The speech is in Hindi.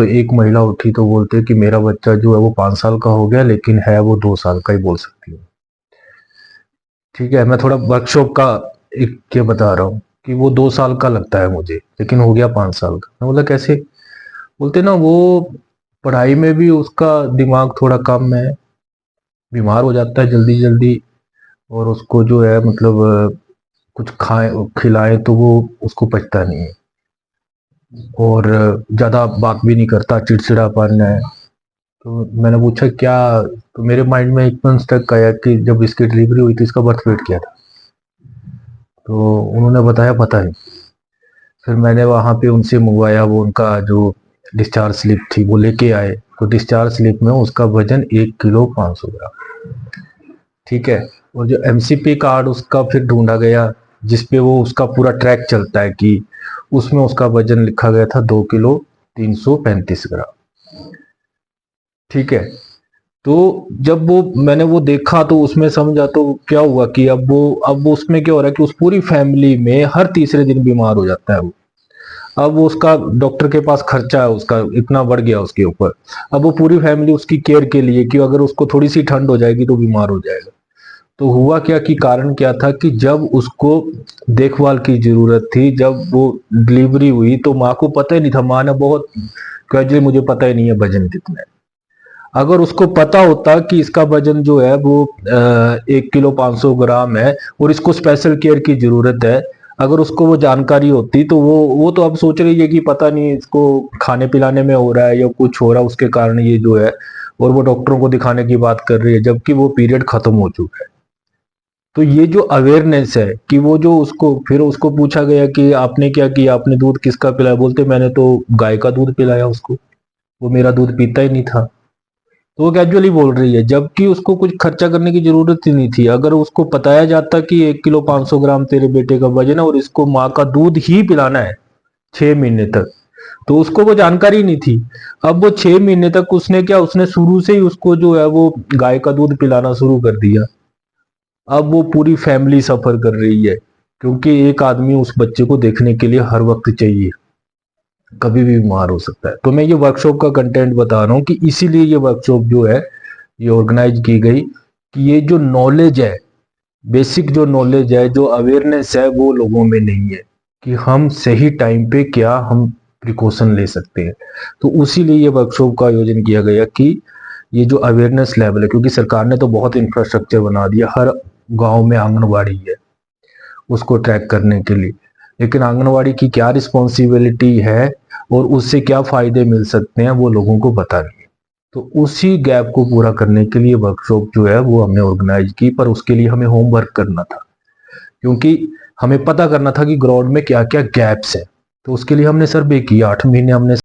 तो एक महिला उठी तो बोलते कि मेरा बच्चा जो है वो 5 साल का हो गया, लेकिन है वो 2 साल का ही बोल सकती हूँ। ठीक है, मैं थोड़ा वर्कशॉप का एक के बता रहा हूँ कि वो 2 साल का लगता है मुझे, लेकिन हो गया 5 साल का। मैं बोला कैसे? बोलते ना वो पढ़ाई में भी उसका दिमाग थोड़ा कम है, बीमार हो जाता है जल्दी जल्दी, और उसको जो है मतलब कुछ खाए खिलाए तो वो उसको पचता नहीं है, और ज़्यादा बात भी नहीं करता, चिड़चिड़ापन है। तो मैंने पूछा क्या? तो मेरे माइंड में एकदम स्टक आया कि जब इसकी डिलीवरी हुई थी इसका बर्थ वेट क्या था। तो उन्होंने बताया पता नहीं। फिर मैंने वहाँ पे उनसे मंगवाया, वो उनका जो डिस्चार्ज स्लिप थी वो लेके आए। तो डिस्चार्ज स्लिप में उसका वजन 1 किलो 500 ग्राम। ठीक है। और जो एमसीपी कार्ड उसका फिर ढूंढा गया, जिसपे वो उसका पूरा ट्रैक चलता है, कि उसमें उसका वजन लिखा गया था 2 किलो 335 ग्राम। ठीक है। तो जब वो मैंने वो देखा तो उसमें समझा तो क्या हुआ कि अब वो उसमें क्या हो रहा है कि उस पूरी फैमिली में हर तीसरे दिन बीमार हो जाता है वो। अब वो उसका डॉक्टर के पास खर्चा है, उसका इतना बढ़ गया उसके ऊपर। अब वो पूरी फैमिली उसकी केयर के लिए कि अगर उसको थोड़ी सी ठंड हो जाएगी तो बीमार हो जाएगा। तो हुआ क्या कि कारण क्या था कि जब उसको देखभाल की जरूरत थी, जब वो डिलीवरी हुई तो माँ को पता ही नहीं था। माँ ने बहुत कैजुअली, मुझे पता ही नहीं है वजन कितना है। अगर उसको पता होता कि इसका वजन जो है वो 1 किलो 500 ग्राम है और इसको स्पेशल केयर की जरूरत है, अगर उसको वो जानकारी होती तो वो तो अब सोच रही है कि पता नहीं इसको खाने पिलाने में हो रहा है या कुछ हो रहा है उसके कारण ये जो है, और वो डॉक्टरों को दिखाने की बात कर रही है, जबकि वो पीरियड खत्म हो चुका है। तो ये जो अवेयरनेस है कि वो जो उसको फिर उसको पूछा गया कि आपने क्या किया, आपने दूध किसका पिलाया? बोलते मैंने तो गाय का दूध पिलाया उसको, वो मेरा दूध पीता ही नहीं था। तो वो कैजुअली बोल रही है, जबकि उसको कुछ खर्चा करने की जरूरत ही नहीं थी। अगर उसको बताया जाता कि 1 किलो 500 ग्राम तेरे बेटे का वजन है और इसको माँ का दूध ही पिलाना है 6 महीने तक, तो उसको वो जानकारी नहीं थी। अब वो 6 महीने तक उसने क्या, उसने शुरू से ही उसको जो है वो गाय का दूध पिलाना शुरू कर दिया। अब वो पूरी फैमिली सफर कर रही है, क्योंकि एक आदमी उस बच्चे को देखने के लिए हर वक्त चाहिए, कभी भी बीमार हो सकता है। तो मैं ये वर्कशॉप का कंटेंट बता रहा हूँ कि इसीलिए ये वर्कशॉप जो है ये ऑर्गेनाइज की गई, कि ये जो नॉलेज है, बेसिक जो नॉलेज है, जो अवेयरनेस है, वो लोगों में नहीं है कि हम सही टाइम पे क्या हम प्रिकॉशन ले सकते हैं। तो उसी लिए ये वर्कशॉप का आयोजन किया गया कि ये जो अवेयरनेस लेवल है, क्योंकि सरकार ने तो बहुत इंफ्रास्ट्रक्चर बना दिया, हर गांव में आंगनबाड़ी है उसको ट्रैक करने के लिए, लेकिन आंगनबाड़ी की क्या रिस्पॉन्सिबिलिटी है और उससे क्या फायदे मिल सकते हैं वो लोगों को पता नहीं है। तो उसी गैप को पूरा करने के लिए वर्कशॉप जो है वो हमने ऑर्गेनाइज की, पर उसके लिए हमें होमवर्क करना था, क्योंकि हमें पता करना था कि ग्राउंड में क्या क्या गैप्स है। तो उसके लिए हमने सर्वे किया, 8 महीने हमने